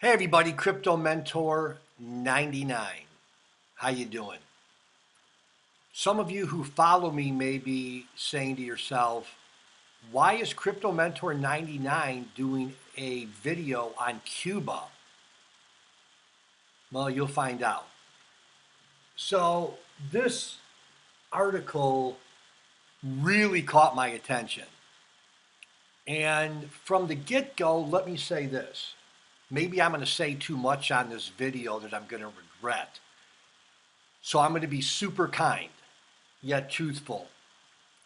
Hey everybody, Crypto Mentor 99. How you doing? Some of you who follow me may be saying to yourself, why is Crypto Mentor 99 doing a video on Cuba? Well, you'll find out. So this article really caught my attention. And from the get-go, let me say this. Maybe I'm going to say too much on this video that I'm going to regret. So I'm going to be super kind, yet truthful.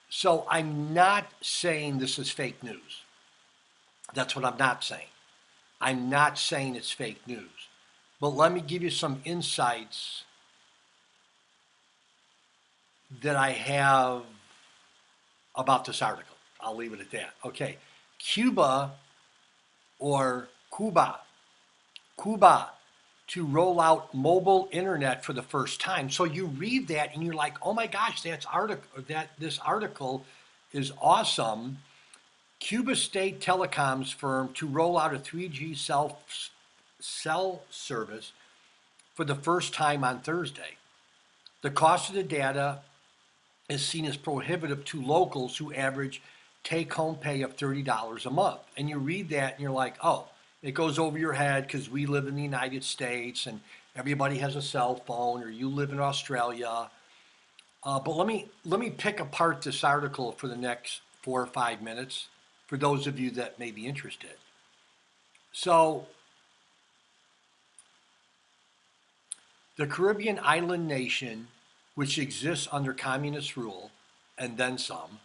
So I'm not saying this is fake news. That's what I'm not saying. I'm not saying it's fake news. But let me give you some insights that I have about this article. I'll leave it at that. Okay. Cuba or Cuba to roll out mobile internet for the first time. So you read that and you're like, oh my gosh, this article is awesome. Cuba State Telecoms firm to roll out a 3G cell service for the first time on Thursday. The cost of the data is seen as prohibitive to locals who average take-home pay of $30 a month. And you read that and you're like, oh, it goes over your head because we live in the United States and everybody has a cell phone, or you live in Australia. But let me pick apart this article for the next 4 or 5 minutes for those of you that may be interested. So, the Caribbean island nation, which exists under communist rule, and then some,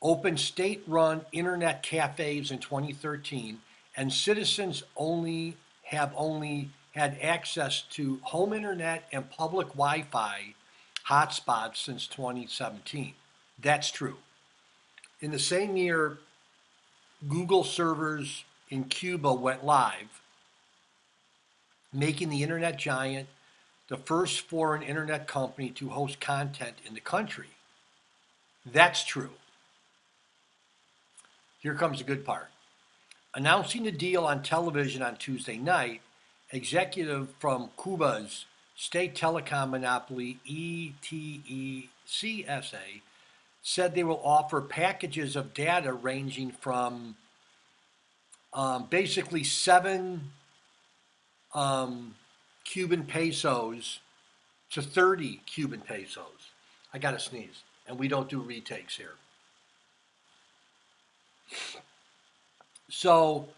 opened state-run internet cafes in 2013, and citizens only had access to home internet and public Wi-Fi hotspots since 2017. That's true. In the same year, Google servers in Cuba went live, making the internet giant the first foreign internet company to host content in the country. That's true. Here comes the good part. Announcing the deal on television on Tuesday night, executive from Cuba's state telecom monopoly ETECSA said they will offer packages of data ranging from basically 7 Cuban pesos to 30 Cuban pesos. I got to sneeze, and we don't do retakes here. So,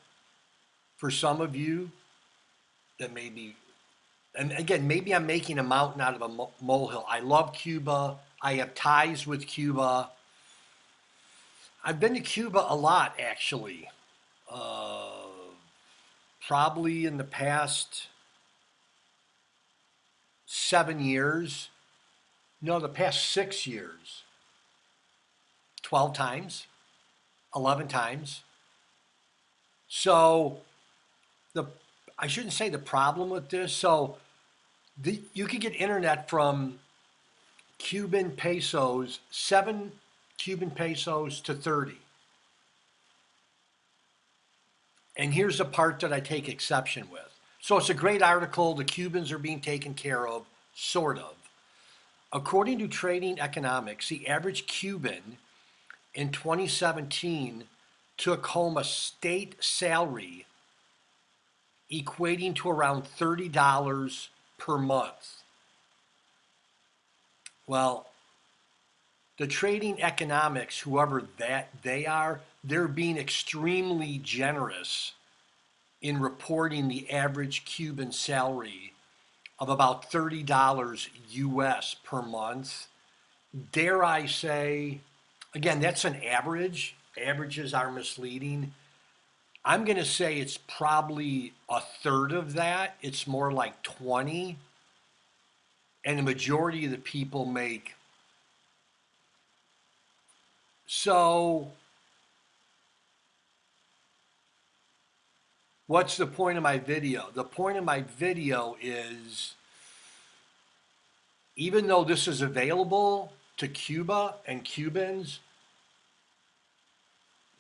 for some of you that may be, and again, maybe I'm making a mountain out of a molehill. I love Cuba. I have ties with Cuba. I've been to Cuba a lot, actually. Uh, Probably in the past 7 years. No, the past 6 years. 12 times, 11 times. So the I shouldn't say the problem with this. So you could get internet from Cuban pesos, 7 Cuban pesos to 30. And here's the part that I take exception with. So it's a great article. The Cubans are being taken care of, sort of. According to Trading Economics, the average Cuban in 2017 took home a state salary equating to around $30 per month. Well, the Trading Economics, whoever that they are, they're being extremely generous in reporting the average Cuban salary of about $30 US per month. Dare I say, again, that's an average. Averages are misleading. I'm going to say it's probably a third of that. It's more like 20. And the majority of the people make. So, what's the point of my video? The point of my video is, even though this is available to Cuba and Cubans,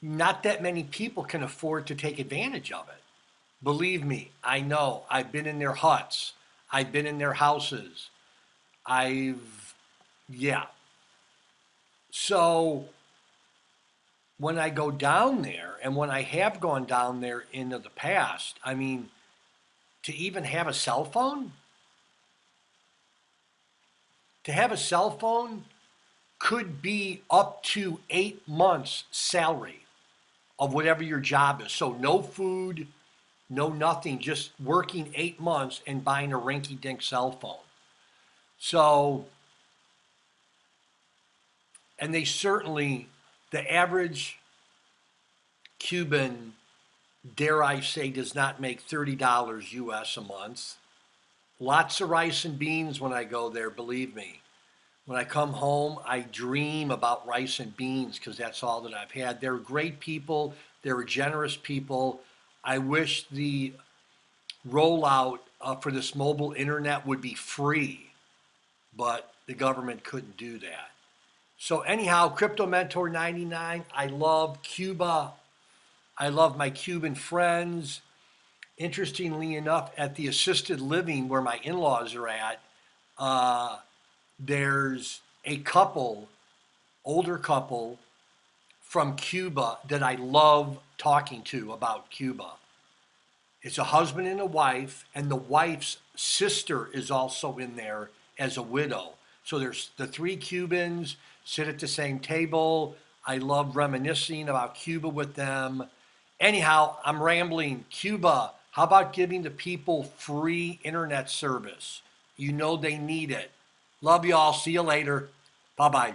not that many people can afford to take advantage of it. Believe me, I know. I've been in their huts. I've been in their houses. I've, yeah. So when I go down there, and when I have gone down there into the past, I mean, to even have a cell phone, to have a cell phone could be up to 8 months' salary of whatever your job is. So no food, no nothing, just working 8 months and buying a rinky dink cell phone. So, and they certainly, the average Cuban, dare I say, does not make $30 US a month. Lots of rice and beans when I go there, believe me. When I come home, I dream about rice and beans because that's all that I've had. They're great people, they're generous people. I wish the rollout for this mobile internet would be free, but the government couldn't do that. So anyhow, Crypto Mentor 99, I love Cuba. I love my Cuban friends. Interestingly enough, at the assisted living where my in-laws are at, uh, there's a couple, older couple from Cuba that I love talking to about Cuba. It's a husband and a wife, and the wife's sister is also in there as a widow. So there's the three Cubans sit at the same table. I love reminiscing about Cuba with them. Anyhow, I'm rambling. Cuba, how about giving the people free internet service? You know they need it. Love y'all. See you later. Bye bye.